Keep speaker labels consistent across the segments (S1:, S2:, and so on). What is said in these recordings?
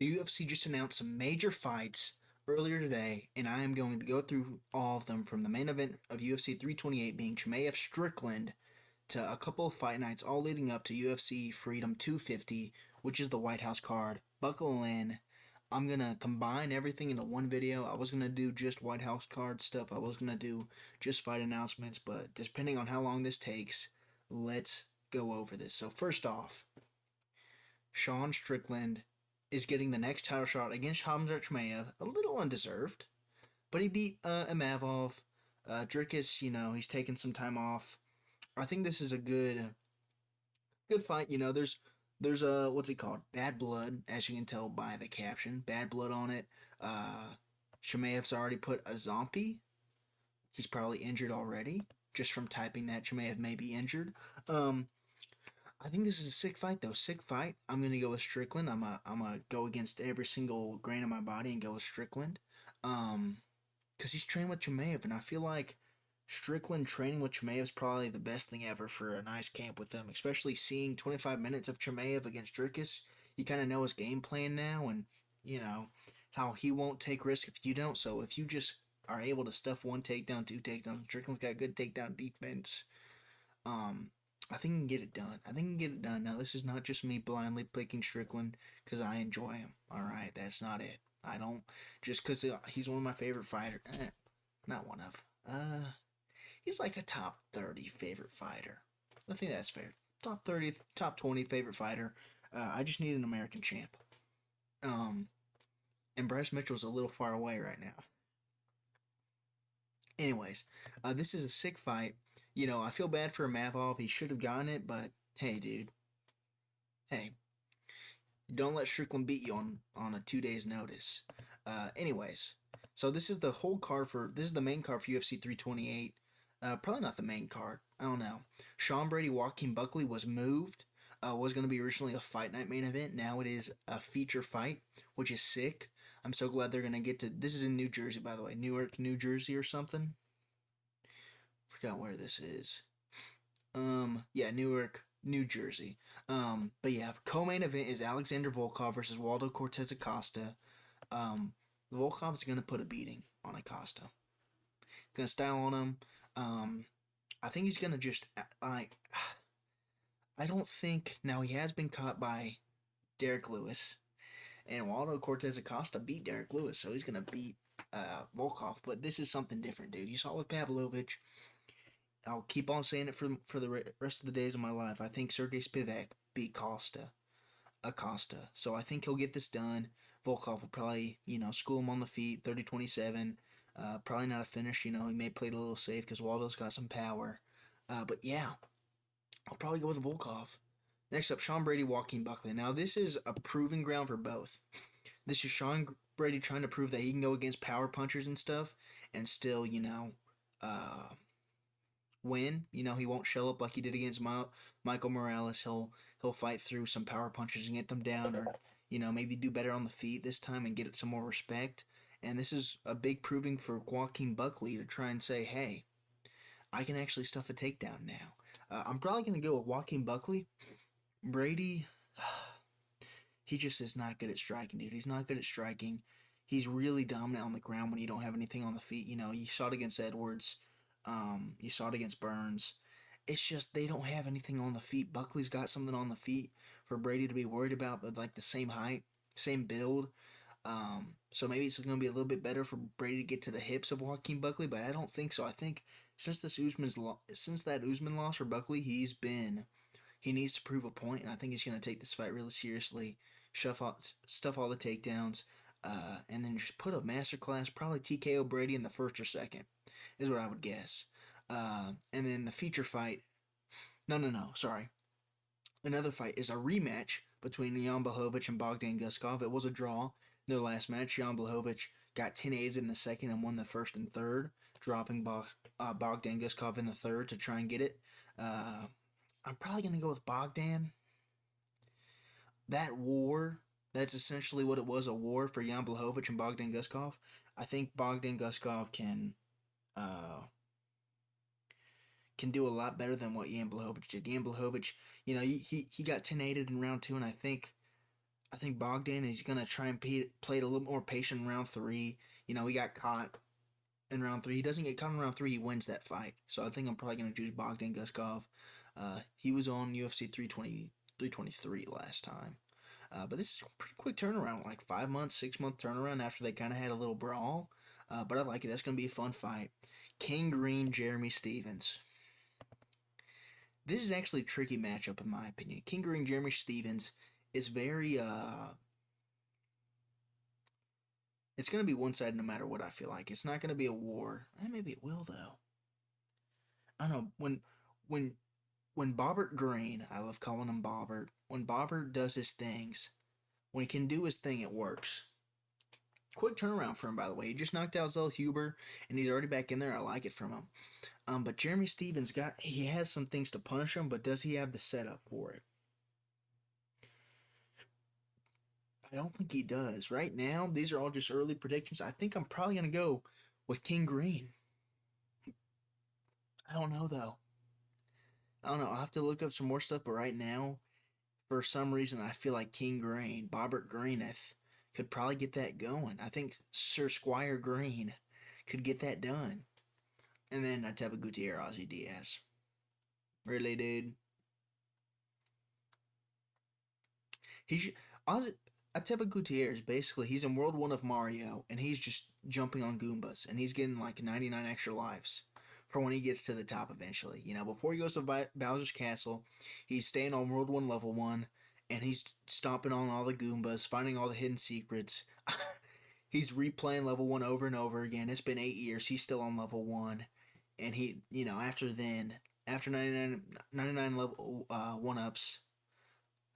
S1: The UFC just announced some major fights earlier today, and I am going to go through all of them from the main event of UFC 328 being Chimaev Strickland to a couple of fight nights, all leading up to UFC Freedom 250, which is the White House card. Buckle in. I'm going to combine everything into one video. I was going to do just White House card stuff. I was going to do just fight announcements, but depending on how long this takes, let's go over this. So first off, Sean Strickland is getting the next title shot against Hamza Chimaev, a little undeserved, but he beat Imavov. Dricus, he's taken some time off. I think this is a good fight. There's a what's it called? Bad blood, as you can tell by the caption. Bad blood on it. Chimaev's already put a zombie. He's probably injured already, just from typing that Chimaev may be injured. I think this is a sick fight, though. Sick fight. I'm going to go with Strickland. I'm a go against every single grain of my body and go with Strickland. Because he's trained with Chimaev, and I feel like Strickland training with Chimaev is probably the best thing ever for a nice camp with him. Especially seeing 25 minutes of Chimaev against Dricus. You kind of know his game plan now, and, how he won't take risk if you don't. So if you just are able to stuff one takedown, two takedowns, Strickland's got good takedown defense. I think he can get it done. I think he can get it done. Now, this is not just me blindly picking Strickland because I enjoy him. All right, that's not it. I don't just because he's one of my favorite fighters. Not one of. He's like a top 30 favorite fighter. I think that's fair. Top 30, top 20 favorite fighter. I just need an American champ. And Bryce Mitchell's a little far away right now. Anyways, this is a sick fight. I feel bad for Mavov. He should have gotten it, but hey, dude. Hey, don't let Strickland beat you on a 2 days notice. Anyways, so this is the whole card this is the main card for UFC 328. Probably not the main card. I don't know. Sean Brady, Joaquin Buckley was moved. Was going to be originally a fight night main event. Now it is a feature fight, which is sick. I'm so glad they're going to get to. This is in New Jersey, by the way. Newark, New Jersey or something. Forgot where this is. Yeah, Newark, New Jersey. But yeah, co-main event is Alexander Volkov versus Waldo Cortez Acosta. Volkov's gonna put a beating on Acosta. Gonna style on him. I think he's gonna just like. I don't think now he has been caught by Derek Lewis, and Waldo Cortez Acosta beat Derek Lewis, so he's gonna beat Volkov. But this is something different, dude. You saw it with Pavlovich. I'll keep on saying it for the rest of the days of my life. I think Sergey Spivak beat Acosta. So I think he'll get this done. Volkov will probably, school him on the feet, 30-27. Probably not a finish, he may play it a little safe because Waldo's got some power. But yeah, I'll probably go with Volkov. Next up, Sean Brady, Joaquin Buckley. Now this is a proving ground for both. This is Sean Brady trying to prove that he can go against power punchers and stuff and still, win. He won't shell up like he did against Michael Morales. He'll fight through some power punches and get them down, or maybe do better on the feet this time and get some more respect. And this is a big proving for Joaquin Buckley to try and say, hey, I can actually stuff a takedown now. I'm probably going to go with Joaquin Buckley. Brady, he just is not good at striking, dude. He's not good at striking. He's really dominant on the ground when you don't have anything on the feet. You saw it against Edwards. You saw it against Burns. It's just they don't have anything on the feet. Buckley's got something on the feet for Brady to be worried about, but like the same height, same build. So maybe it's going to be a little bit better for Brady to get to the hips of Joaquin Buckley, but I don't think so. I think since that Usman loss for Buckley, he needs to prove a point, and I think he's going to take this fight really seriously, stuff all the takedowns, and then just put a masterclass, probably TKO Brady in the first or second, is what I would guess. And then the feature fight, sorry. Another fight is a rematch between Jan Blachowicz and Bogdan Guskov. It was a draw in their last match. Jan Blachowicz got 10-8 in the second and won the first and third, dropping Bogdan Guskov in the third to try and get it. I'm probably going to go with Bogdan. That war, that's essentially what it was, a war for Jan Blachowicz and Bogdan Guskov. I think Bogdan Guskov can do a lot better than what Jan Blachowicz did. Jan Blachowicz, he got 10-8 in round two, and I think I think Bogdan is going to try and play it a little more patient in round three. He got caught in round three. He doesn't get caught in round three, he wins that fight. So I think I'm probably going to choose Bogdan Guskov. He was on UFC 323 last time. But this is a pretty quick turnaround, like 5 months, 6 month turnaround after they kind of had a little brawl. But I like it. That's going to be a fun fight. King Green, Jeremy Stevens. This is actually a tricky matchup in my opinion. King Green, Jeremy Stevens is very it's going to be one sided no matter what. I feel like it's not going to be a war. Maybe it will though. I don't know when when Bobbert Green, I love calling him Bobbert. When Bobbert does his things, when he can do his thing, it works. Quick turnaround for him, by the way. He just knocked out Zell Huber, and he's already back in there. I like it from him. But Jeremy Stevens he has some things to punish him, but does he have the setup for it? I don't think he does. Right now, these are all just early predictions. I think I'm probably gonna go with King Green. I don't know though. I don't know. I'll have to look up some more stuff, but right now, for some reason, I feel like King Green, Bobbert Greeneth, could probably get that going. I think Sir Squire Green could get that done. And then Ateba Gutierrez, Ozzy Diaz. Really, dude? He's Ozzy, Ateba Gutierrez, basically, he's in World 1 of Mario, and he's just jumping on Goombas, and he's getting like 99 extra lives for when he gets to the top eventually. Before he goes to Bowser's Castle, he's staying on World 1 Level 1, and he's stomping on all the Goombas, finding all the hidden secrets. He's replaying level 1 over and over again. It's been 8 years. He's still on level 1. And after 99 level 1-ups,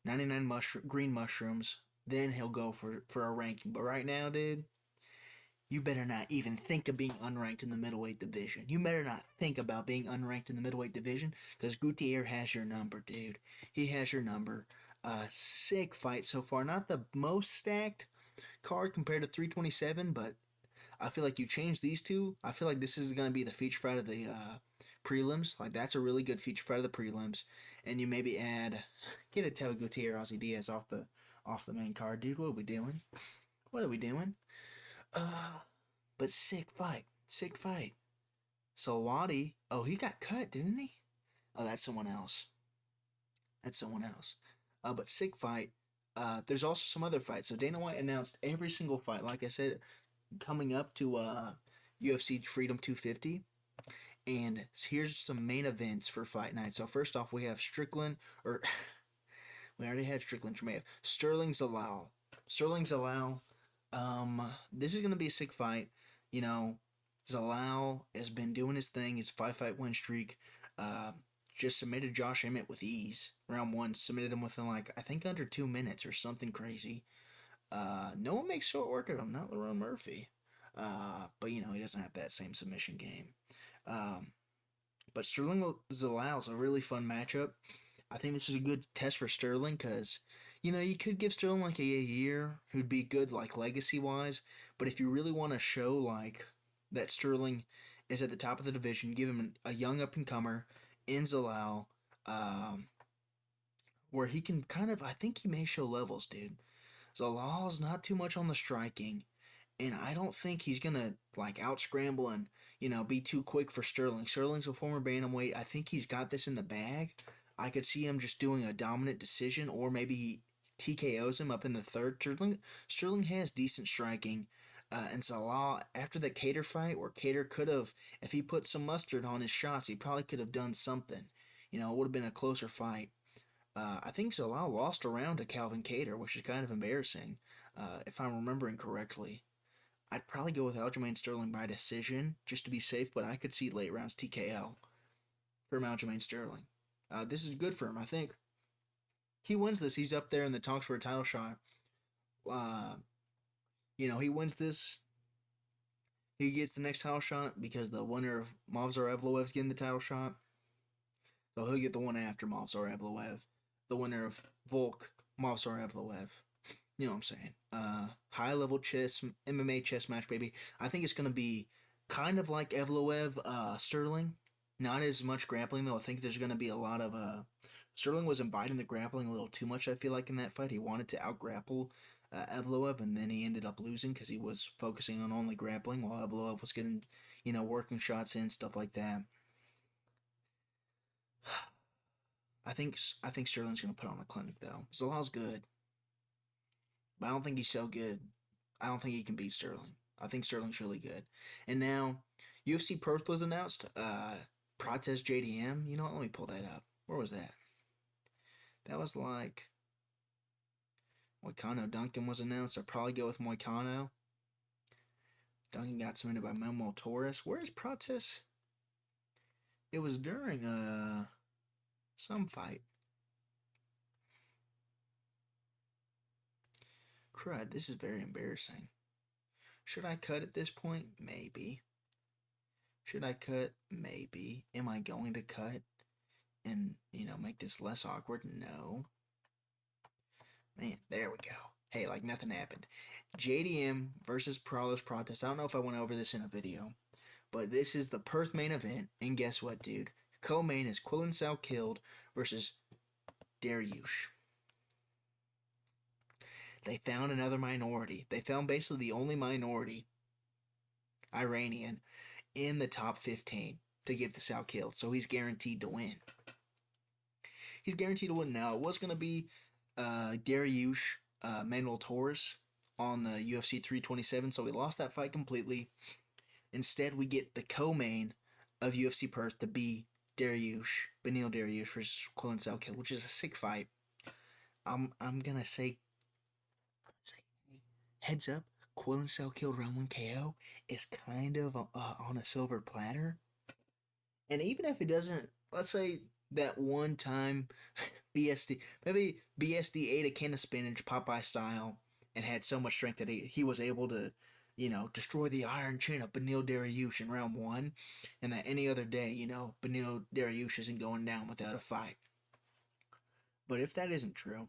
S1: 99 green mushrooms, then he'll go for a ranking. But right now, dude, you better not even think of being unranked in the middleweight division. You better not think about being unranked in the middleweight division because Gutierrez has your number, dude. He has your number. Sick fight so far. Not the most stacked card compared to 327, but I feel like you change these two. I feel like this is going to be the feature fight of the prelims. Like, that's a really good feature fight of the prelims. And you maybe get a Tel Gutierrez, Ozzy Diaz off the main card. Dude, what are we doing? What are we doing? But sick fight. Sick fight. So Lottie, oh, he got cut, didn't he? Oh, that's someone else. That's someone else. But sick fight. There's also some other fights. So Dana White announced every single fight. Like I said, coming up to UFC Freedom 250. And here's some main events for fight night. So first off, we have Strickland, or we already had Strickland Chimaev. Sterling Zalal. Sterling Zalal. This is gonna be a sick fight. Zalal has been doing his thing. His 5-fight win streak. Just submitted Josh Emmett with ease. Round 1, submitted him within I think under 2 minutes or something crazy. No one makes short work of him, not Lerone Murphy. But he doesn't have that same submission game. But Sterling Zalal's a really fun matchup. I think this is a good test for Sterling because, you could give Sterling a year who'd be good legacy wise. But if you really want to show that Sterling is at the top of the division, give him a young up and comer in Zalal, where he can I think he may show levels, dude. Zalal's not too much on the striking, and I don't think he's gonna out scramble and be too quick for Sterling. Sterling's a former bantamweight. I think he's got this in the bag. I could see him just doing a dominant decision, or maybe he TKOs him up in the third. Sterling has decent striking. And Zalal, after the Cater fight, where Cater could have, if he put some mustard on his shots, he probably could have done something. It would have been a closer fight. I think Zalal lost a round to Calvin Cater, which is kind of embarrassing, if I'm remembering correctly. I'd probably go with Aljamain Sterling by decision, just to be safe, but I could see late rounds TKO from Aljamain Sterling. This is good for him, I think. He wins this, he's up there in the talks for a title shot. He wins this. He gets the next title shot because the winner of Movsar Evloev's getting the title shot. So he'll get the one after Movsar Evloev. The winner of Volk, Movsar Evloev. You know what I'm saying? High level chess, MMA chess match, baby. I think it's going to be kind of like Evloev, Sterling. Not as much grappling, though. I think there's going to be a lot of Sterling was inviting the grappling a little too much, I feel like, in that fight. He wanted to out-grapple Evloev, and then he ended up losing because he was focusing on only grappling while Evloev was getting, working shots in, stuff like that. I think Sterling's going to put on a clinic, though. Zalal's good, but I don't think he's so good. I don't think he can beat Sterling. I think Sterling's really good. And now, UFC Perth was announced. Protest JDM. You know what? Let me pull that up. Where was that? That was like Moicano Duncan was announced. I'll probably go with Moicano. Duncan got submitted by Memo Torres. Where is Protest? It was during some fight. Crud, this is very embarrassing. Should I cut at this point? Maybe. Should I cut? Maybe. Am I going to cut and, make this less awkward? No. Man, there we go. Hey, like nothing happened. JDM versus Carlos Protest. I don't know if I went over this in a video, but this is the Perth main event. And guess what, dude? Co-main is Quillen Salkilled versus Dariush. They found another minority. They found basically the only minority, Iranian, in the top 15 to give to Salkilled. So he's guaranteed to win. He's guaranteed to win now. It was going to be Dariush Manuel Torres on the UFC 327, so we lost that fight completely. Instead, we get the co-main of UFC Perth to be Beneil Dariush versus Quillen Salkilled, which is a sick fight. I'm gonna say heads up, Quillen Salkilled round 1 KO is kind of on a silver platter. And even if it doesn't, let's say that one time maybe BSD ate a can of spinach Popeye style and had so much strength that he was able to, destroy the iron chin of Beneil Dariush in round 1, and that any other day, Beneil Dariush isn't going down without a fight. But if that isn't true,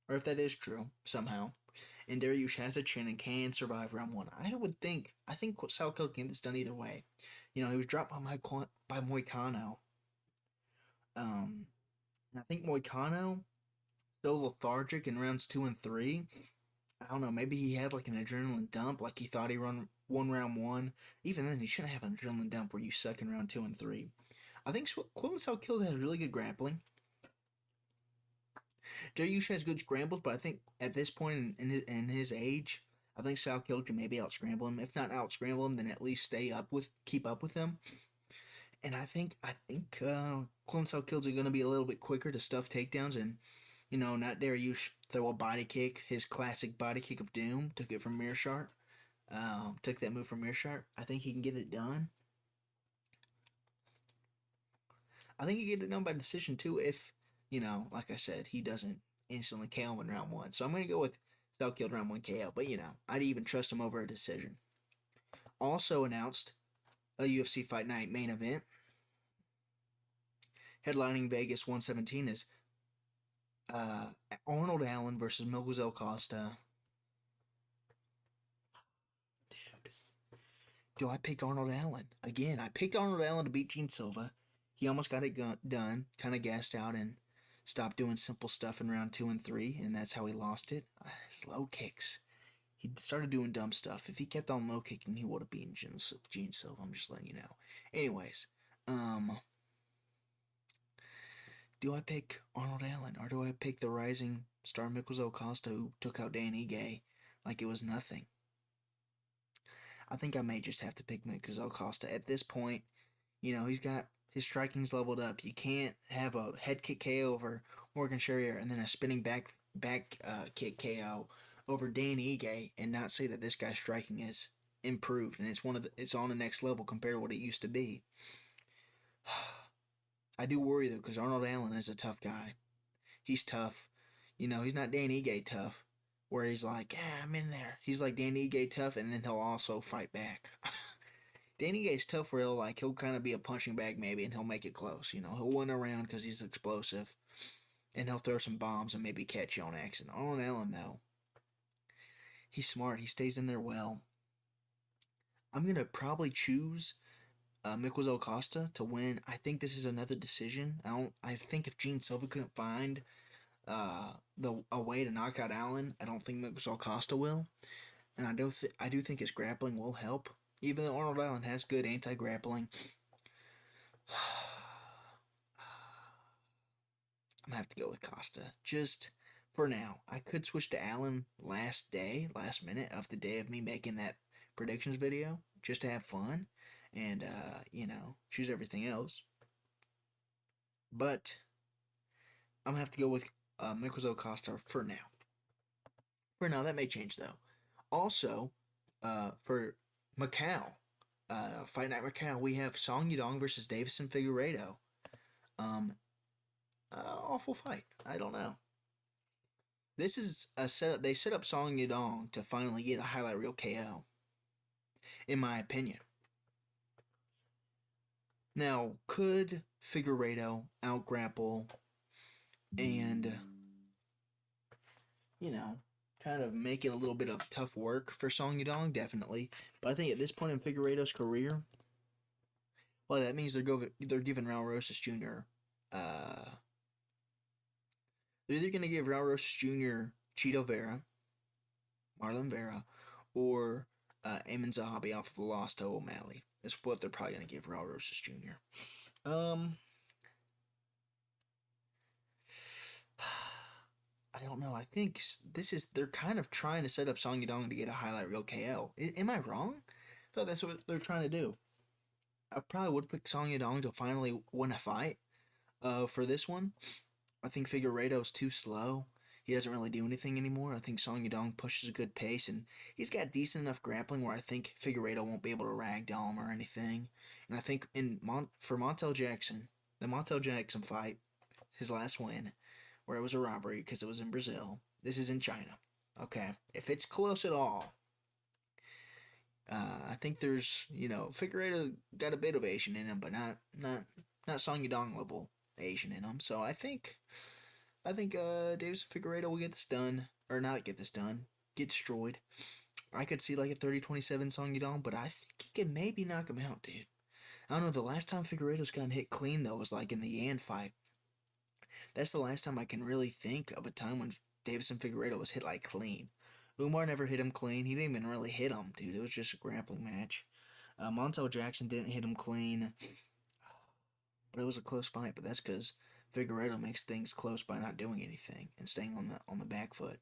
S1: or if that is true somehow, and Dariush has a chin and can survive round 1, I think Salkilled can get this done either way. He was dropped by Moicano. I think Moicano so lethargic in rounds 2 and 3. I don't know. Maybe he had like an adrenaline dump, like he thought he won round 1. Even then, he shouldn't have an adrenaline dump where you suck in round 2 and 3. I think Quillen Salkilled has really good grappling. Dariush has good scrambles, but I think at this point in his age, I think Salkilled can maybe out scramble him. If not out scramble him, then at least keep up with him. And I think Quillen Salkilled's going to be a little bit quicker to stuff takedowns and, not Dariush throw a body kick, his classic body kick of doom. Took it from Mearshart. Took that move from Mearshart. I think he can get it done. I think he can get it done by decision too if, like I said, he doesn't instantly KO him in round 1. So I'm going to go with Salkilled round 1 KO. But, I'd even trust him over a decision. Also announced a UFC Fight Night main event. Headlining Vegas 117 is Arnold Allen versus Miguel Costa. Dude, do I pick Arnold Allen? Again, I picked Arnold Allen to beat Gene Silva. He almost got it done, kind of gassed out and stopped doing simple stuff in round 2 and 3, and that's how he lost it. His low kicks. He started doing dumb stuff. If he kept on low kicking, he would have beaten Gene Silva. I'm just letting you know. Anyways, do I pick Arnold Allen or do I pick the rising star Miguel Costa who took out Dan Ige like it was nothing? I think I may just have to pick Miguel Costa at this point. He's got his striking's leveled up. You can't have a head kick KO over Morgan Sherrier and then a spinning back kick KO over Dan Ige and not say that this guy's striking is improved and it's on the next level compared to what it used to be. I do worry though because Arnold Allen is a tough guy. He's tough. He's not Dan Ige tough where he's like, I'm in there. He's like Dan Ige tough and then he'll also fight back. Dan Ige's tough where he'll kind of be a punching bag maybe and he'll make it close. He'll win around because he's explosive and he'll throw some bombs and maybe catch you on accident. Arnold Allen though, he's smart. He stays in there well. I'm going to probably choose Miguel Costa to win. I think this is another decision. I think if Gene Silva couldn't find the a way to knock out Allen, I don't think Miguel Costa will. And I do think his grappling will help. Even though Arnold Allen has good anti-grappling, I'm gonna have to go with Costa. Just for now. I could switch to Allen last minute of the day of me making that predictions video, just to have fun and choose everything else. But I'm gonna have to go with Mikozo Costa for now. For now, that may change though. Also, for Macau, Fight Night Macau, we have Song Yudong versus Davison Figueiredo. Um, Awful fight. I don't know. This is a setup. They set up Song Yudong to finally get a highlight reel KO, in my opinion. Now, could Figueiredo outgrapple and, kind of make it a little bit of tough work for Song Yudong? Definitely. But I think at this point in Figueiredo's career, well, that means they're giving Raul Rosas Jr. They're either going to give Raul Rosas Jr. Cheeto Vera, Marlon Vera, or Eamon Zahabi off of the loss to O'Malley. That's what they're probably going to give Raul Rosas Jr. I don't know. I think they're kind of trying to set up Song Yudong to get a highlight reel KO. Am I wrong? I thought that's what they're trying to do. I probably would pick Song Yudong to finally win a fight. For this one, I think Figueiredo's too slow. He doesn't really do anything anymore. I think Song Yudong pushes a good pace, and he's got decent enough grappling where I think Figueiredo won't be able to ragdoll him or anything. And I think for Montel Jackson, the Montel Jackson fight, his last win, where it was a robbery because it was in Brazil. This is in China. Okay, if it's close at all, I think there's Figueiredo got a bit of Asian in him, but not Song Yudong level Asian in him. So I think Davis Figueiredo will get this done, or not get this done, get destroyed. I could see like a 30-27 Song Yudong, but I think he can maybe knock him out, dude. I don't know. The last time Figueiredo's gotten hit clean though was like in the Yan fight. That's the last time I can really think of a time when Davison Figueiredo was hit like clean. Umar never hit him clean. He didn't even really hit him, dude. It was just a grappling match. Montel Jackson didn't hit him clean, but it was a close fight. But that's because Figueiredo makes things close by not doing anything and staying on the back foot.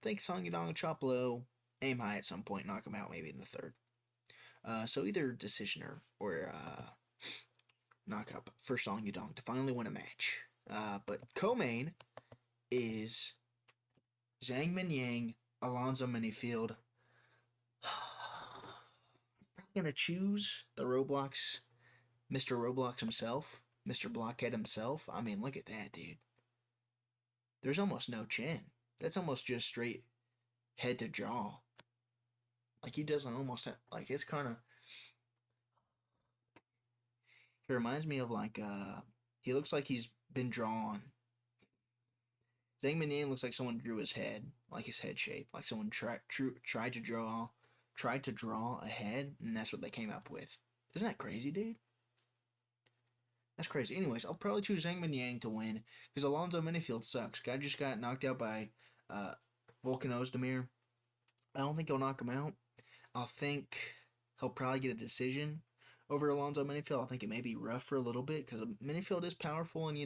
S1: Think Song Yudong chop low, aim high at some point, knock him out maybe in the third. So either decision or knockout for Song Yudong to finally win a match. But co-main is Zhang Minyang, Alonzo Minifield. I'm gonna choose the Roblox, Mr. Roblox himself, Mr. Blockhead himself. I mean, look at that, dude. There's almost no chin. That's almost just straight head to jaw. Like he doesn't almost have, like it's kind of. He reminds me of like he looks like he's been drawn. Zhang Minyang looks like someone drew his head, like his head shape, like someone tried to draw a head, and that's what they came up with. Isn't that crazy, dude? That's crazy. Anyways, I'll probably choose Zhang Minyang to win because Alonzo Minifield sucks. Guy just got knocked out by Volkan Ozdemir. I don't think he'll knock him out. I think he'll probably get a decision over Alonzo Minifield. I think it may be rough for a little bit because Minifield is powerful, and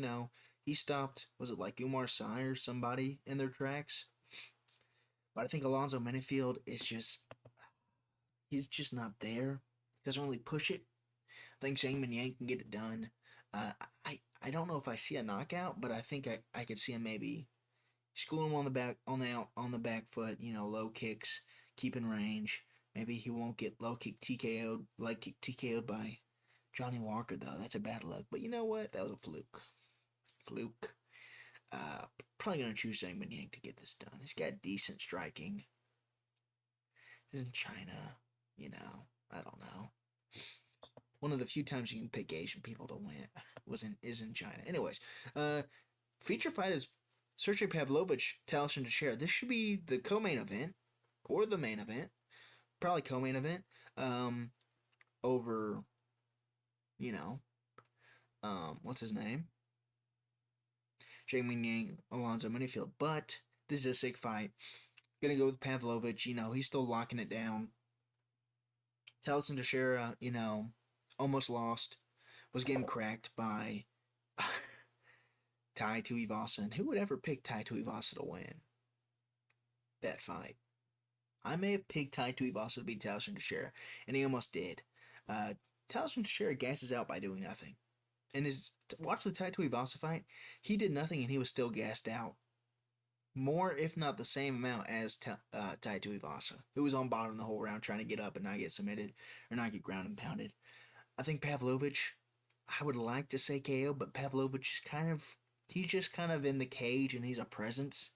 S1: he stopped, was it like Umar Sy or somebody in their tracks? But I think Alonzo Minifield is he's just not there. He doesn't really push it. I think Zhang Minyang can get it done. I don't know if I see a knockout, but I think I could see him maybe school him on the back foot, low kicks, keeping range. Maybe he won't get leg kick TKO'd by Johnny Walker though. That's a bad luck. But you know what? That was a fluke. Probably gonna choose Zhang Minyang to get this done. He's got decent striking. He's in China, I don't know. One of the few times you can pick Asian people to win is in China. Anyways, feature fight is Sergey Pavlovich, Taliesin Teixeira. This should be the co-main event or the main event. Probably co-main event. um, over, you know, what's his name? Jamie Yang, Alonzo Minifield. But this is a sick fight. Gonna go with Pavlovich. He's still locking it down. Taliesin Teixeira, almost lost. Was getting cracked by Tai Tuivasa. And who would ever pick Tai Tuivasa to win that fight? I may have picked Tai Tuivasa to beat Taliesin Teixeira, and he almost did. Taliesin Teixeira gasses out by doing nothing. And watch the Tai Tuivasa fight. He did nothing, and he was still gassed out. More, if not the same amount as Tai Tuivasa, who was on bottom the whole round trying to get up and not get submitted or not get ground and pounded. I think Pavlovich, I would like to say KO, but Pavlovich is he's just kind of in the cage, and he's a presence,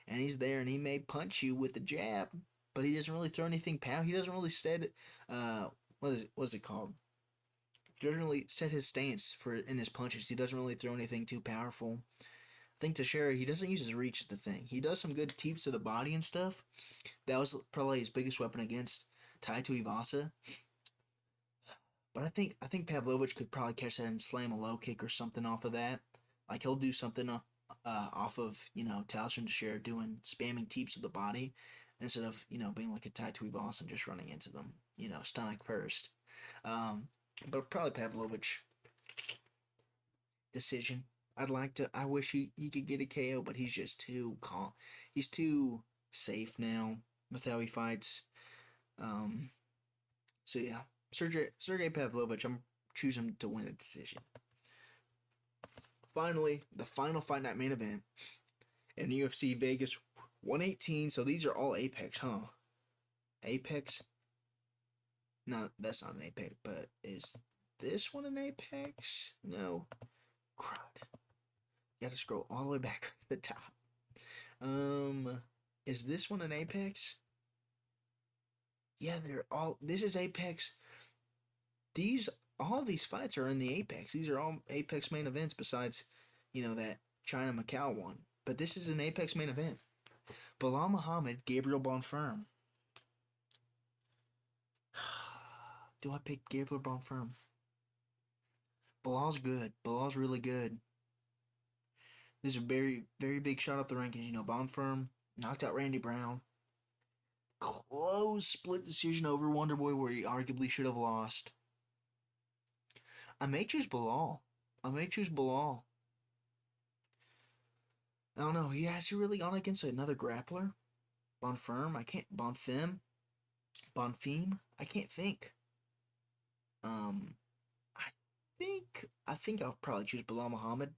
S1: and he's there, and he may punch you with the jab, but he doesn't really throw anything power. He doesn't really what is it called? He doesn't really set his stance in his punches. He doesn't really throw anything too powerful. I think Teixeira, he doesn't use his reach is the thing. He does some good teeps to the body and stuff. That was probably his biggest weapon against Tai Tuivasa. But I think Pavlovich could probably catch that and slam a low kick or something off of that. Like he'll do something off of Taliesin Teixeira doing spamming teeps of the body instead of being like a Tai Tuivasa and just running into them stomach first. But probably Pavlovich decision. I wish he could get a KO, but he's just too calm. He's too safe now with how he fights. So yeah, Sergey Pavlovich, I'm choosing to win a decision. Finally, the final fight night main event in UFC Vegas 118. So these are all Apex, huh? Apex? No, that's not an Apex, but is this one an Apex? No. Crud. You have to scroll all the way back to the top. Is this one an Apex? Yeah, this is Apex. All these fights are in the Apex. These are all Apex main events besides, that China Macau one. But this is an Apex main event. Belal Muhammad, Gabriel Bonfim. Do I pick Gabriel Bonfim? Belal's good. Belal's really good. This is a very, very big shot up the rankings. Bonfim knocked out Randy Brown. Close split decision over Wonderboy where he arguably should have lost. I may choose Belal. I don't know. Has he really gone against another grappler? Bonfim? I can't think. I think I'll probably choose Belal Muhammad.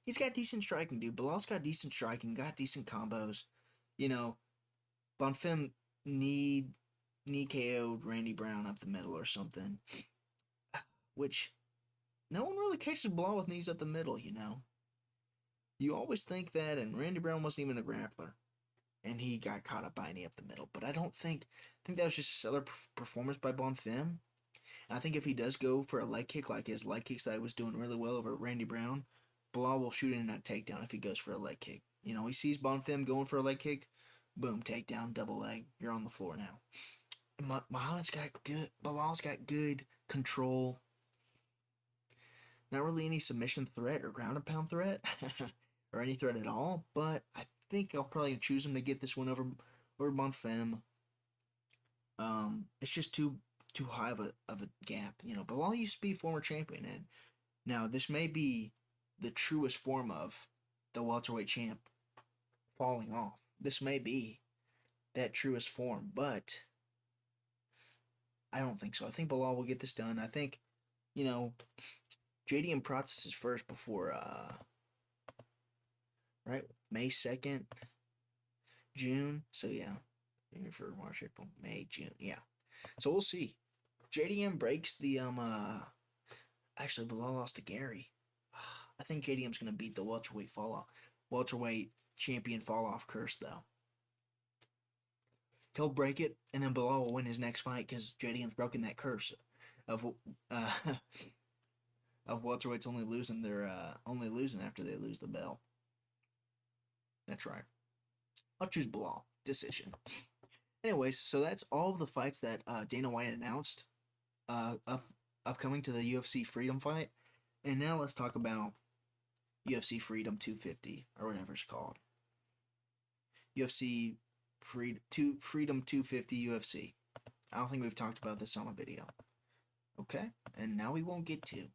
S1: He's got decent striking, dude. Belal's got decent striking, got decent combos. Bonfim knee KO'd Randy Brown up the middle or something. Which, no one really catches Belal with knees up the middle, You always think that, and Randy Brown wasn't even a grappler. And he got caught up by a knee up the middle. But I think that was just a stellar performance by Bonfim. I think if he does go for a leg kick like his leg kicks that he was doing really well over Randy Brown, Belal will shoot in that takedown if he goes for a leg kick. He sees Bonfim going for a leg kick, boom, takedown, double leg, you're on the floor now. Muhammad's got good, Belal's got good control. Not really any submission threat or ground and pound threat, or any threat at all, but I think I'll probably choose him to get this one over Bonfim. It's just too high of a gap. Belal used to be former champion, and now this may be the truest form of the welterweight champ falling off. This may be that truest form, but I don't think so. I think Belal will get this done. I think, JDM processes first before, right? May 2nd, June. So, yeah. For March, April, May, June. Yeah. So, we'll see. JDM breaks the, actually, Belal lost to Gary. I think JDM's going to beat the welterweight champion fall-off curse, though. He'll break it, and then Belal will win his next fight because JDM's broken that curse of welterweights only losing after they lose the belt. That's right. I'll choose Belal. Decision. Anyways, so that's all of the fights that Dana White announced upcoming to the UFC Freedom fight. And now let's talk about UFC Freedom 250 or whatever it's called. UFC Freedom 250 UFC. I don't think we've talked about this on a video. Okay, and now we won't get to.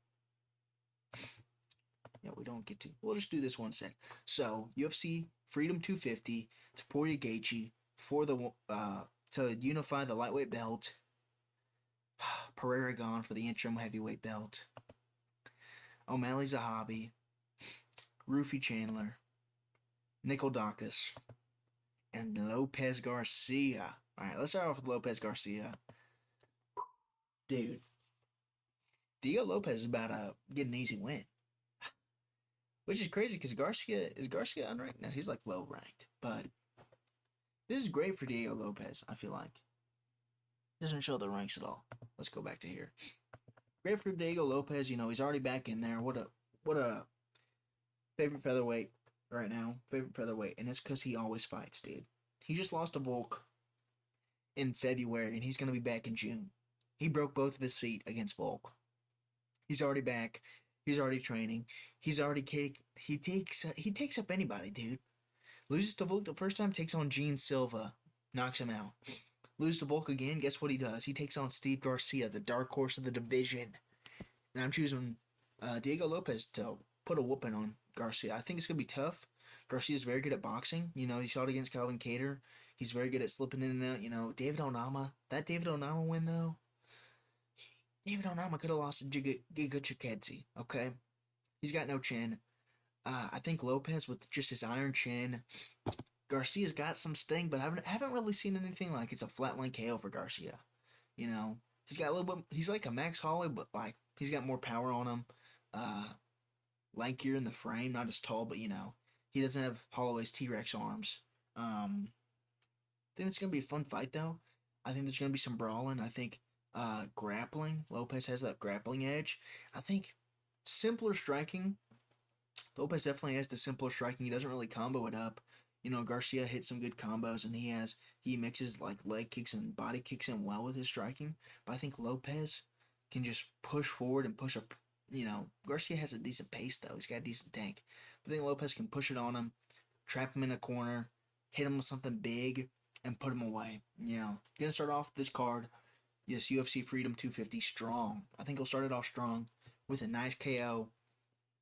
S1: Yeah, we don't get to. We'll just do this one sec. So UFC Freedom 250 to Poirier Gaethje for the to unify the lightweight belt. Pereira gone for the interim heavyweight belt. O'Malley Zahabi, Rufy Chandler, Nickel Dacus, and Lopez Garcia. All right, let's start off with Lopez Garcia. Dude, Diego Lopez is about to get an easy win. Which is crazy because Garcia unranked? No, he's like low ranked. But this is great for Diego Lopez, I feel like. Doesn't show the ranks at all. Let's go back to here. Great for Diego Lopez, he's already back in there. What a favorite featherweight right now. Favorite featherweight. And it's because he always fights, dude. He just lost to Volk in February, and he's going to be back in June. He broke both of his feet against Volk. He's already back. He's already training. He takes up anybody, dude. Loses to Volk the first time, takes on Gene Silva, knocks him out. Loses to Volk again, guess what he does? He takes on Steve Garcia, the dark horse of the division. And I'm choosing Diego Lopez to put a whooping on Garcia. I think it's going to be tough. Garcia's very good at boxing. He shot against Calvin Kattar. He's very good at slipping in and out. David Onama. That David Onama win, though. David Onama could have lost to Giga Chikadze, okay? He's got no chin. I think Lopez, with just his iron chin, Garcia's got some sting, but I haven't really seen anything like it's a flatline KO for Garcia. He's got a little bit. He's like a Max Holloway, but like he's got more power on him. Lankier in the frame, not as tall, but he doesn't have Holloway's T-Rex arms. I think it's gonna be a fun fight though. I think there's gonna be some brawling. I think grappling. Lopez has that grappling edge. I think simpler striking. Lopez definitely has the simpler striking. He doesn't really combo it up. Garcia hits some good combos, and he mixes like leg kicks and body kicks in well with his striking. But I think Lopez can just push forward and push up. Garcia has a decent pace though. He's got a decent tank. But I think Lopez can push it on him, trap him in a corner, hit him with something big, and put him away. Gonna start off this card. Yes, UFC Freedom 250 strong. I think he'll start it off strong with a nice KO.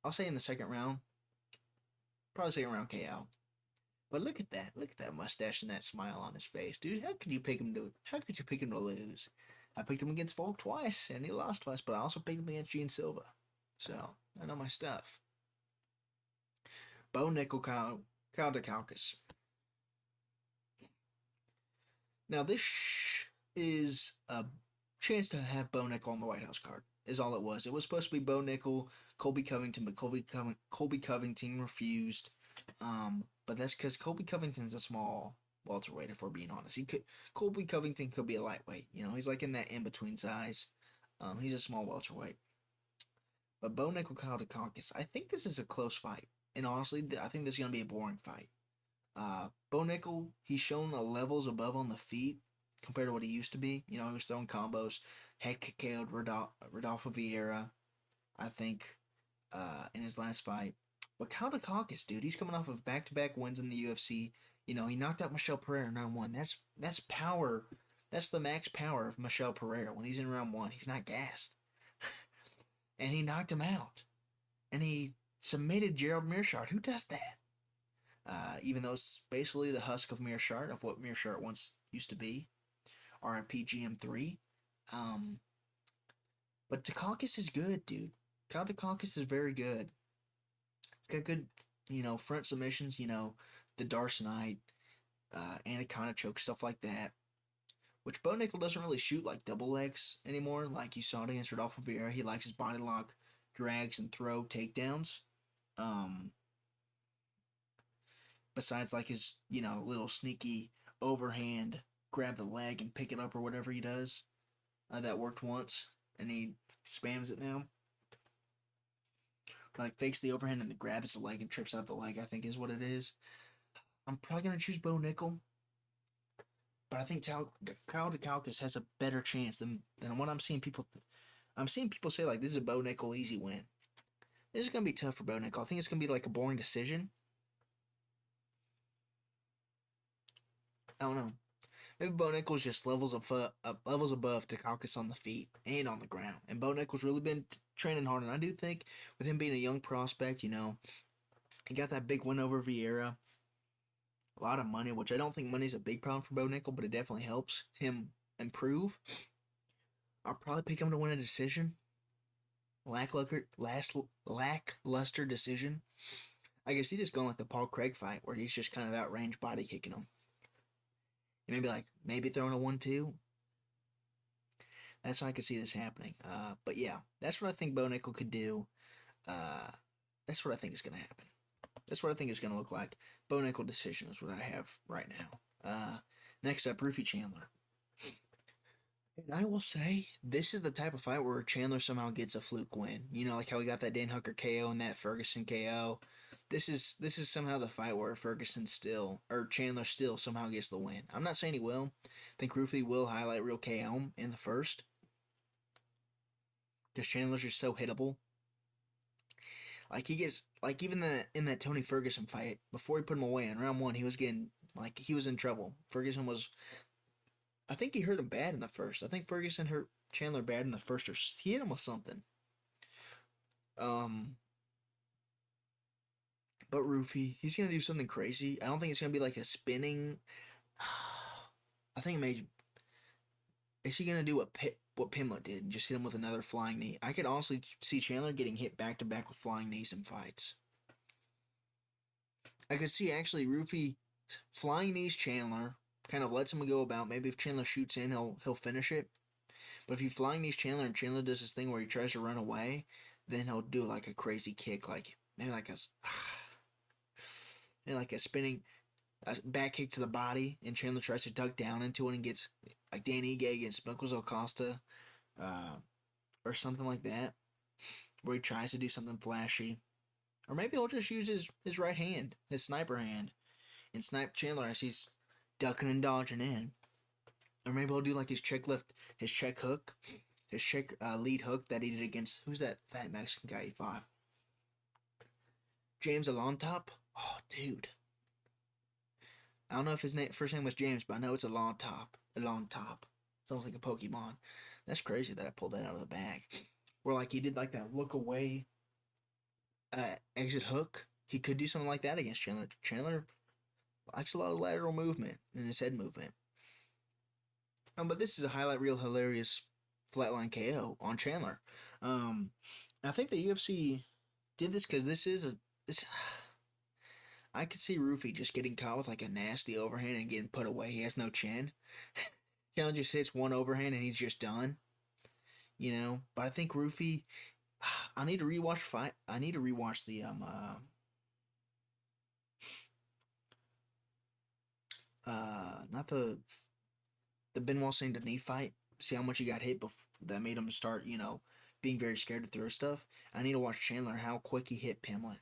S1: I'll say in the second round. Probably second round KO. But look at that. Look at that mustache and that smile on his face. Dude, how could you pick him to lose? I picked him against Volk twice, and he lost twice, but I also picked him against Gene Silva. So, I know my stuff. Bo Nickel, Kyle DeCalcus. Now, this is a chance to have Bo Nickel on the White House card, is all it was. It was supposed to be Bo Nickel, Colby Covington, but Colby Covington refused. But that's because Colby Covington's a small welterweight, if we're being honest. Colby Covington could be a lightweight. He's like in that in-between size. He's a small welterweight. But Bo Nickel, Kyle DeCalcus, I think this is a close fight. And honestly, I think this is going to be a boring fight. Bo Nickel, he's shown a levels above on the feet compared to what he used to be. He was throwing combos. Head KO'd Rodolfo Vieira, I think, in his last fight. But Kyle DeCalcus, dude, he's coming off of back-to-back wins in the UFC. He knocked out Michel Pereira in round one. That's power. That's the max power of Michel Pereira. When he's in round one, he's not gassed. And he knocked him out. And he submitted Gerald Meerschaert. Who does that? Even though it's basically the husk of Meerschaert, of what Meerschaert once used to be. RIP GM3. But DeCalcus is good, dude. Kyle DeCalcus is very good. Got good, front submissions, the Darce Knight, Anaconda choke, stuff like that. Which Bo Nickel doesn't really shoot like double legs anymore, like you saw it against Rodolfo Vieira. He likes his body lock, drags, and throw takedowns. Besides like his, little sneaky overhand, grab the leg and pick it up or whatever he does. That worked once, and he spams it now. Like fakes the overhand and then grabs the leg and trips out the leg, I think is what it is. I'm probably going to choose Bo Nickel. but I think Kyle DeCalcus has a better chance than what I'm seeing people. I'm seeing people say like this is a Bo Nickel easy win. This is gonna be tough for Bo Nickel. I think it's gonna be like a boring decision. I don't know. Maybe Bo Nickel's just levels above DeCalcus on the feet and on the ground. And Bo Nickel's really been training hard, and I do think with him being a young prospect, he got that big win over Vieira. A lot of money, which I don't think money's a big problem for Bo Nickel, but it definitely helps him improve. I'll probably pick him to win a decision. Lackluster decision. I can see this going like the Paul Craig fight, where he's just kind of outrange body kicking him. And maybe throwing a 1-2. That's how I could see this happening. But yeah, that's what I think Bo Nickel could do. That's what I think is going to happen. That's what I think it's going to look like. Bo Nickel decision is what I have right now. Next up, Rufy Chandler. And I will say, this is the type of fight where Chandler somehow gets a fluke win. Like how we got that Dan Hooker KO and that Ferguson KO. This is somehow the fight where Chandler still somehow gets the win. I'm not saying he will. I think Rufy will highlight real KO in the first. Because Chandler's just so hittable. Like he gets even in that Tony Ferguson fight, before he put him away in round 1, he was in trouble. I think he hurt him bad in the first. I think Ferguson hurt Chandler bad in the first, or he hit him with something. But Rufy, he's gonna do something crazy. I don't think it's gonna be like a spinning. I think maybe is he gonna do what Pimlet did and just hit him with another flying knee? I could honestly see Chandler getting hit back to back with flying knees in fights. I could see actually Rufy flying knees Chandler, kind of lets him go about. Maybe if Chandler shoots in, he'll finish it. But if he flying knees Chandler and Chandler does this thing where he tries to run away, then he'll do like a crazy kick, like maybe like a spinning back kick to the body, and Chandler tries to duck down into it and gets like Dan Ige against Costa, or something like that, where he tries to do something flashy. Or maybe he'll just use his right hand, his sniper hand, and snipe Chandler as he's ducking and dodging in. Or maybe he'll do like his check hook, his check lead hook that he did against, who's that fat Mexican guy he fought? James Alontop? Oh, dude. I don't know if his first name was James, but I know it's Alontop. Sounds like a Pokemon. That's crazy that I pulled that out of the bag. Where like he did like that look away exit hook. He could do something like that against Chandler. Chandler likes a lot of lateral movement in his head movement. But this is a highlight reel hilarious flatline KO on Chandler. I think the UFC did this because this. I could see Rufy just getting caught with like a nasty overhand and getting put away. He has no chin. Chandler just hits one overhand and he's just done. But I think Rufy. I need to rewatch fight. I need to rewatch the not the Benoit Saint Denis fight. See how much he got hit that made him start, being very scared to throw stuff. I need to watch Chandler how quick he hit Pimlet.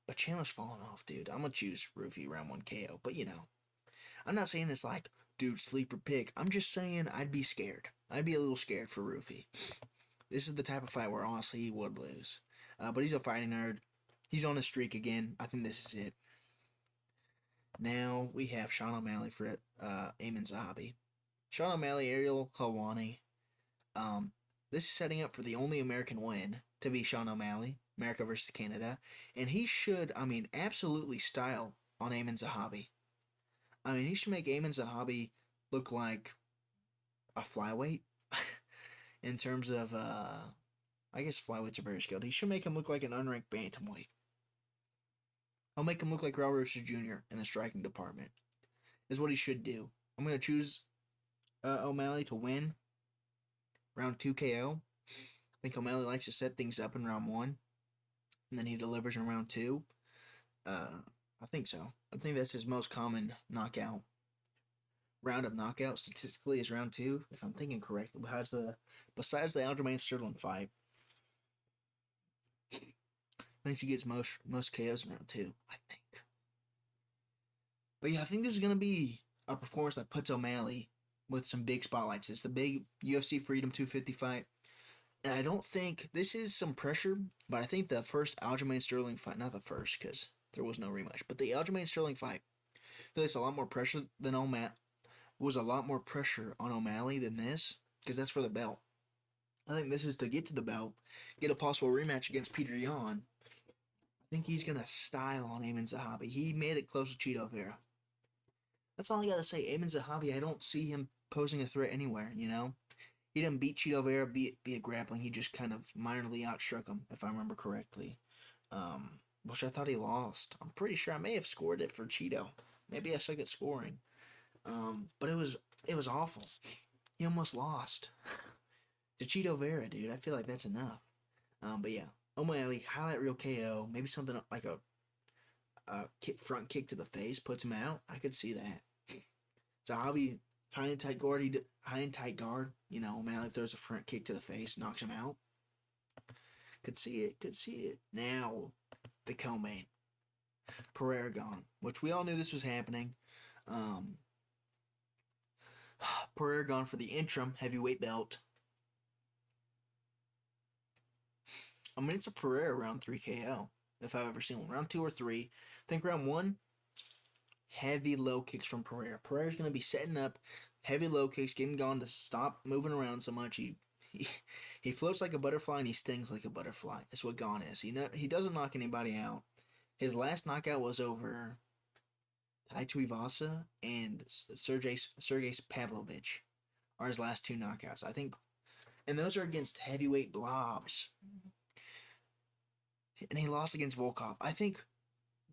S1: But Chandler's falling off, dude. I'm gonna choose Rufy round 1 KO. But I'm not saying it's like, dude, sleeper pick. I'm just saying I'd be scared. I'd be a little scared for Rufy. This is the type of fight where honestly he would lose. But he's a fighting nerd. He's on a streak again. I think this is it. Now we have Sean O'Malley for Amin Zahabi. Sean O'Malley, Ariel Helwani. This is setting up for the only American win to be Sean O'Malley, America versus Canada. And he should, absolutely style on Amin Zahabi. He should make Amin Zahabi look like a flyweight. In terms of, I guess flyweights are very skilled. He should make him look like an unranked bantamweight. I'll make him look like Raul Rocha Jr. in the striking department. Is what he should do. I'm going to choose O'Malley to win round 2 KO. I think O'Malley likes to set things up in round 1. And then he delivers in round 2. I think so. I think that's his most common knockout. Round of knockout statistically is round 2, if I'm thinking correctly. Besides the Aljamain Sterling fight, I think he gets most KOs in round 2, I think. But yeah, I think this is gonna be a performance that puts O'Malley with some big spotlights. It's the big UFC Freedom 250 fight. And I don't think this is some pressure, but I think the first Aljamain Sterling fight, not the first because there was no rematch, but the Aljamain Sterling fight, I feel like it's a lot more pressure than O'Malley. Was a lot more pressure on O'Malley than this because that's for the belt. I think this is to get to the belt, get a possible rematch against Peter Yan. I think he's gonna style on Amin Zahabi. He made it close to Cheeto Vera. That's all I gotta say. Amin Zahabi, I don't see him posing a threat anywhere. He didn't beat Cheeto Vera via grappling. He just kind of minorly outstruck him, if I remember correctly. Which I thought he lost. I'm pretty sure I may have scored it for Cheeto. Maybe I suck at scoring. But it was awful. He almost lost to Cheeto Vera, dude. I feel like that's enough. But yeah, O'Malley highlight reel KO. Maybe something like a front kick to the face puts him out. I could see that. Zahabi high and tight guard. High and tight guard. O'Malley throws a front kick to the face, knocks him out. Could see it. Could see it. Now the co-main, Pereira gone, which we all knew this was happening. Pereira gone for the interim heavyweight belt. I mean, it's a Pereira round 3 KO, if I've ever seen one. Round 2 or 3. I think round 1, heavy low kicks from Pereira. Pereira's going to be setting up heavy low kicks, getting Gone to stop moving around so much. He floats like a butterfly and he stings like a butterfly. That's what Gone is. He doesn't knock anybody out. His last knockout was over Tai Tuivasa and Sergey Pavlovich are his last 2 knockouts. I think, and those are against heavyweight blobs. And he lost against Volkov. I think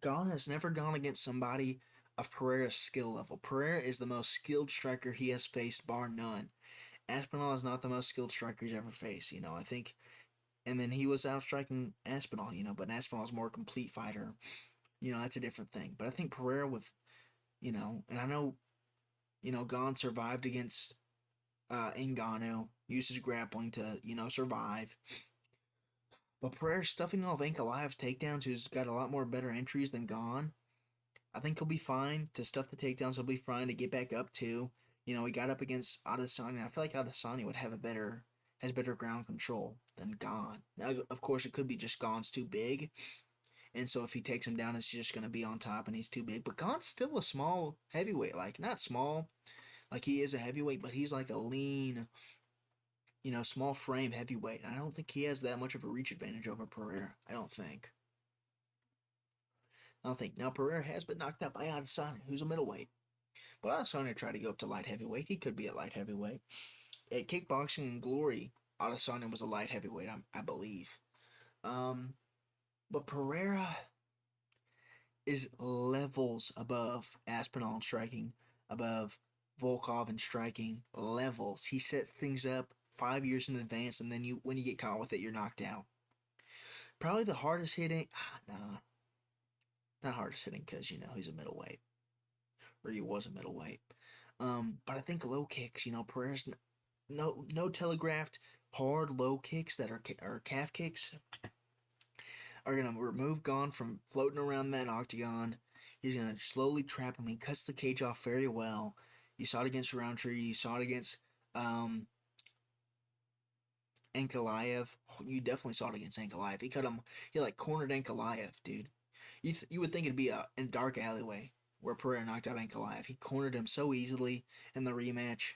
S1: Gane has never gone against somebody of Pereira's skill level. Pereira is the most skilled striker he has faced, bar none. Aspinall is not the most skilled striker he's ever faced, I think. And then he was outstriking Aspinall, but Aspinall's more complete fighter. That's a different thing. But I think Pereira with, and I know, Gane survived against Ngannou, used his grappling to, survive. But Pereira stuffing all of Ankalaev's takedowns, who's got a lot more better entries than Gane. I think he'll be fine to stuff the takedowns. He'll be fine to get back up too. He got up against Adesanya. I feel like Adesanya would have has better ground control than Gane. Now, of course, it could be just Gane's too big, and so if he takes him down, it's just gonna be on top, and he's too big. But Gane's still a small heavyweight, like not small, like he is a heavyweight, but he's like a lean, small frame heavyweight. I don't think he has that much of a reach advantage over Pereira. I don't think. Now Pereira has been knocked out by Adesanya, who's a middleweight. But Adesanya tried to go up to light heavyweight. He could be a light heavyweight. At Kickboxing and Glory, Adesanya was a light heavyweight, I believe. But Pereira is levels above Aspinall in striking, above Volkov in striking, levels. He sets things up 5 years in advance, and then when you get caught with it, you're knocked out. Probably the hardest hitting, not hardest hitting because, he's a middleweight. Or he was a middleweight. But I think low kicks, Pereira's no telegraphed hard low kicks that are calf kicks are going to remove Gane from floating around that octagon. He's going to slowly trap him. He cuts the cage off very well. You saw it against Roundtree. You saw it against Ankalaev. You definitely saw it against Ankalaev. He cornered Ankalaev, dude. You would think it'd be a dark alleyway where Pereira knocked out Ankalaev. He cornered him so easily in the rematch.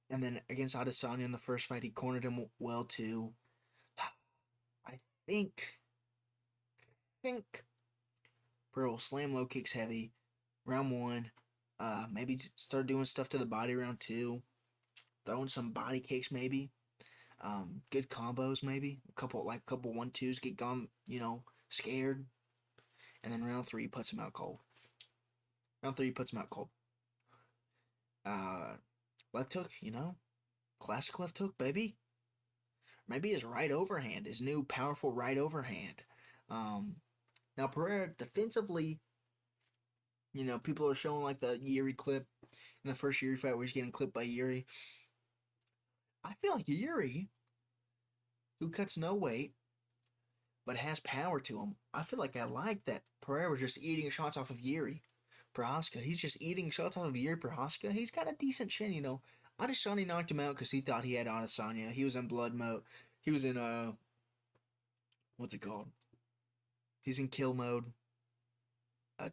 S1: And then against Adesanya in the first fight, he cornered him well too. I think Pereira will slam low kicks heavy. Round 1. Maybe start doing stuff to the body round 2. Throwing some body kicks maybe. Good combos maybe. A couple 1-2s, get Gane, scared. And then round 3 puts him out cold. Left hook, classic left hook, baby. Maybe his right overhand, his new powerful right overhand. Now Pereira defensively, people are showing like the Yuri clip in the first Yuri fight where he's getting clipped by Yuri. I feel like Yuri, who cuts no weight, but has power to him. I feel like I like that Pereira was just eating shots off of Yuri. Prohaska. He's just eating shots out of Yuri Prohaska. He's got a decent chin, you know. Adesanya knocked him out because he thought he had Adesanya. He was in blood mode. He was in what's it called? He's in kill mode,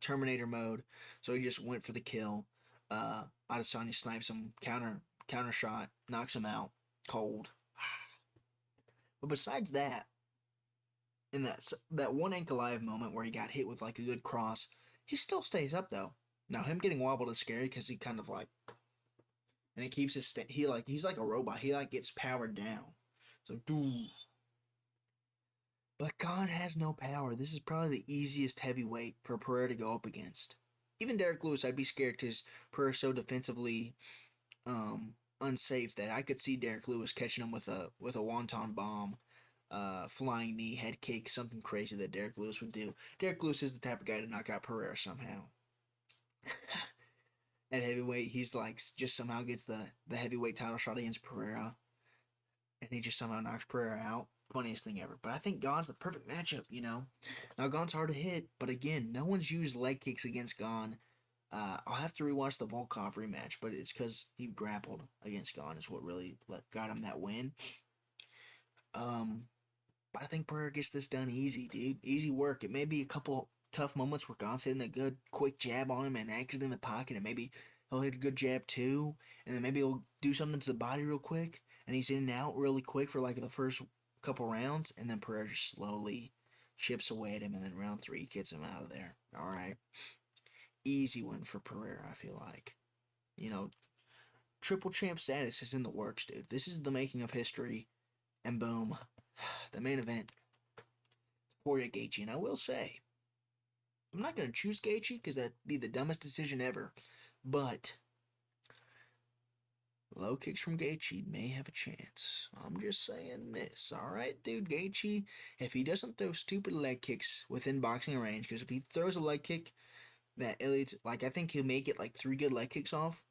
S1: Terminator mode. So he just went for the kill. Adesanya snipes him, counter shot, knocks him out, cold. But besides that, in that one ankle live moment where he got hit with like a good cross, he still stays up though. Now him getting wobbled is scary because he kind of like, and he keeps his he's like a robot. He like gets powered down. So but God has no power. This is probably the easiest heavyweight for Pereira to go up against. Even Derek Lewis, I'd be scared because Pereira's so defensively unsafe that I could see Derek Lewis catching him with a wonton bomb, flying knee, head kick, something crazy that Derek Lewis would do. Derek Lewis is the type of guy to knock out Pereira somehow. At heavyweight, he's like just somehow gets the heavyweight title shot against Pereira, and he just somehow knocks Pereira out. Funniest thing ever. But I think Gon's the perfect matchup, you know. Now Gon's hard to hit, but again, no one's used leg kicks against Gon. I'll have to rewatch the Volkov rematch, but it's because he grappled against Gon is what really got him that win. But I think Pereira gets this done easy, dude. Easy work. It may be a couple tough moments where Gon's hitting a good quick jab on him and exit in the pocket, and maybe he'll hit a good jab too, and then maybe he'll do something to the body real quick, and he's in and out really quick for like the first couple rounds, and then Pereira just slowly chips away at him, and then round 3 gets him out of there. All right. Easy win for Pereira, I feel like. You know, triple champ status is in the works, dude. This is the making of history, and boom, the main event. Topuria Gaethje, and I will say, I'm not going to choose Gaethje because that'd be the dumbest decision ever, but low kicks from Gaethje may have a chance. I'm just saying this, alright, dude? Gaethje, if he doesn't throw stupid leg kicks within boxing range, because if he throws a leg kick that Elliot's, like, I think he'll make it like 3 good leg kicks off,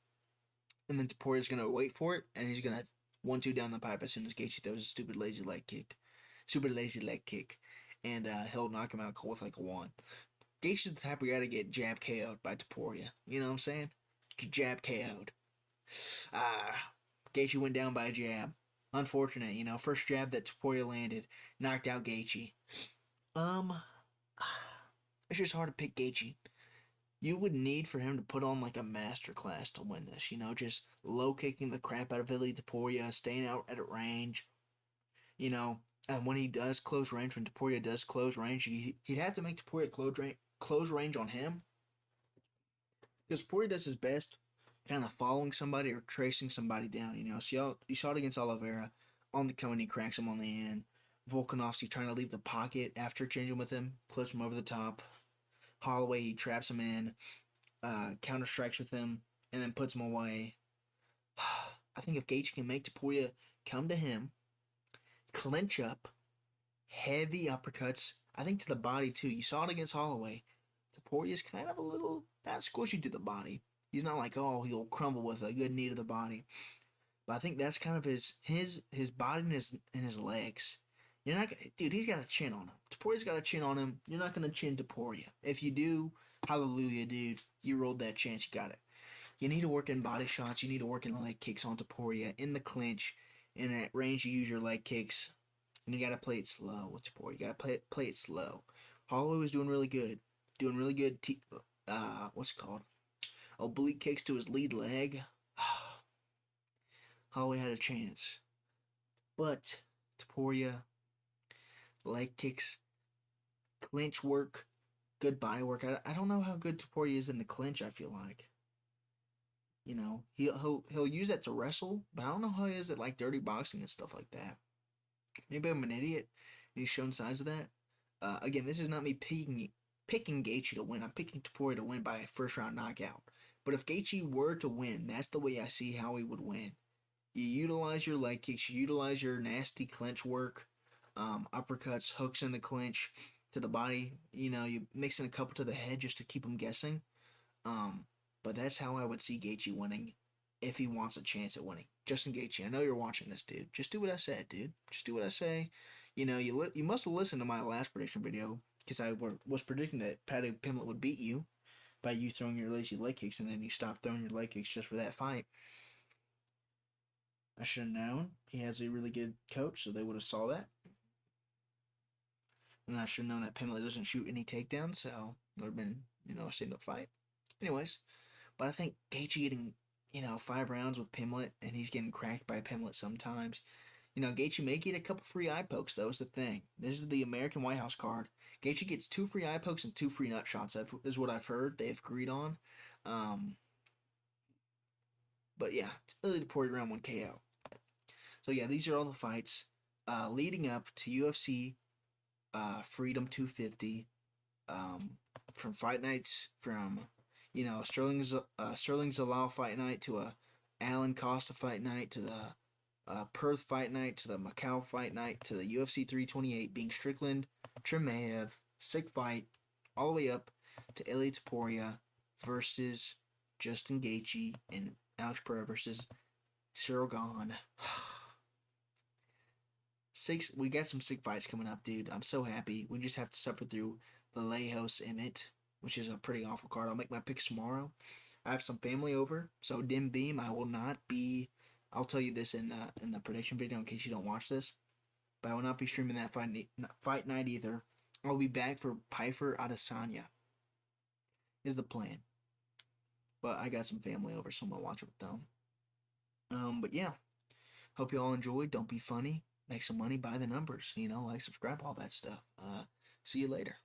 S1: and then Topuria's going to wait for it, and he's going to 1-2 down the pipe as soon as Gaethje throws a stupid lazy leg kick. Super lazy leg kick. And he'll knock him out cold with like a 1. Gaethje's the type of guy to get jab KO'd by Topuria. You know what I'm saying? Get jab KO'd. Gaethje went down by a jab. Unfortunate, you know. First jab that Topuria landed. Knocked out Gaethje. It's just hard to pick Gaethje. You would need for him to put on like a masterclass to win this. You know, just low kicking the crap out of Vili Topuria, staying out at range. You know, and when he does close range, when Topuria does close range, he'd have to make Topuria close range on him. Because Topuria does his best kind of following somebody or tracing somebody down, you know. So you saw it against Oliveira on the coming, he cracks him on the end. Volkanovski trying to leave the pocket after changing with him, clips him over the top. Holloway, he traps him in, counter strikes with him, and then puts him away. I think if Gaethje can make Topuria come to him, clinch up, heavy uppercuts, I think to the body too. You saw it against Holloway. Topuria's kind of a little, not squishy to the body. He's not like, oh, he'll crumble with a good knee to the body. But I think that's kind of his body and his legs. You're not gonna, dude, he's got a chin on him. Topuria's got a chin on him. You're not gonna chin Topuria. If you do, hallelujah, dude. You rolled that chance, you got it. You need to work in body shots, you need to work in leg kicks on Topuria, in the clinch, in that range you use your leg kicks. And you gotta play it slow with Topuria. You gotta play it slow. Holloway was doing really good. What's it called? Oblique kicks to his lead leg. Holloway had a chance. But Topuria, leg kicks, clinch work, good body work. I don't know how good Topuria is in the clinch, I feel like. You know, he'll use that to wrestle, but I don't know how he is at like dirty boxing and stuff like that. Maybe I'm an idiot. And he's shown signs of that. Again, this is not me picking Gaethje to win. I'm picking Topuria to win by a first round knockout. But if Gaethje were to win, that's the way I see how he would win. You utilize your leg kicks, you utilize your nasty clinch work, uppercuts, hooks in the clinch to the body. You know, you mix in a couple to the head just to keep him guessing. But that's how I would see Gaethje winning if he wants a chance at winning. Justin Gaethje, I know you're watching this, dude. Just do what I said, dude. Just do what I say. You know, you must have listened to my last prediction video because I was predicting that Paddy Pimblett would beat you. by you throwing your lazy leg kicks, and then you stop throwing your leg kicks just for that fight. I should have known. He has a really good coach, so they would have saw that. And I should have known that Pimlet doesn't shoot any takedowns, so it would have been, a stand-up fight. Anyways, but I think Gaethje getting, 5 rounds with Pimlet, and he's getting cracked by Pimlet sometimes. Gaethje may get a couple free eye pokes, though, is the thing. This is the American White House card. Gaethje gets 2 free eye pokes and 2 free nut shots, is what I've heard they've agreed on. But yeah, it's Ilya Topuria round 1 KO. So yeah, these are all the fights leading up to UFC Freedom 250. From fight nights, from Sterling Zalal fight night to a Alan Costa fight night to the Perth fight night to the Macau fight night to the UFC 328 being Strickland Chimaev sick fight all the way up to Ilya Topuria versus Justin Gaethje and Alex Pereira versus Cyril Gahn. We got some sick fights coming up, dude. I'm so happy. We just have to suffer through Vallejos Emmett, which is a pretty awful card. I'll make my picks tomorrow. I have some family over, so Dim Beam, I will not be. I'll tell you this in the prediction video in case you don't watch this, but I will not be streaming that fight night either. I'll be back for Pyfer Adesanya. Is the plan, but I got some family over, so I'm gonna watch it with them. But yeah, hope you all enjoyed. Don't be funny. Make some money, buy the numbers, like, subscribe, all that stuff. See you later.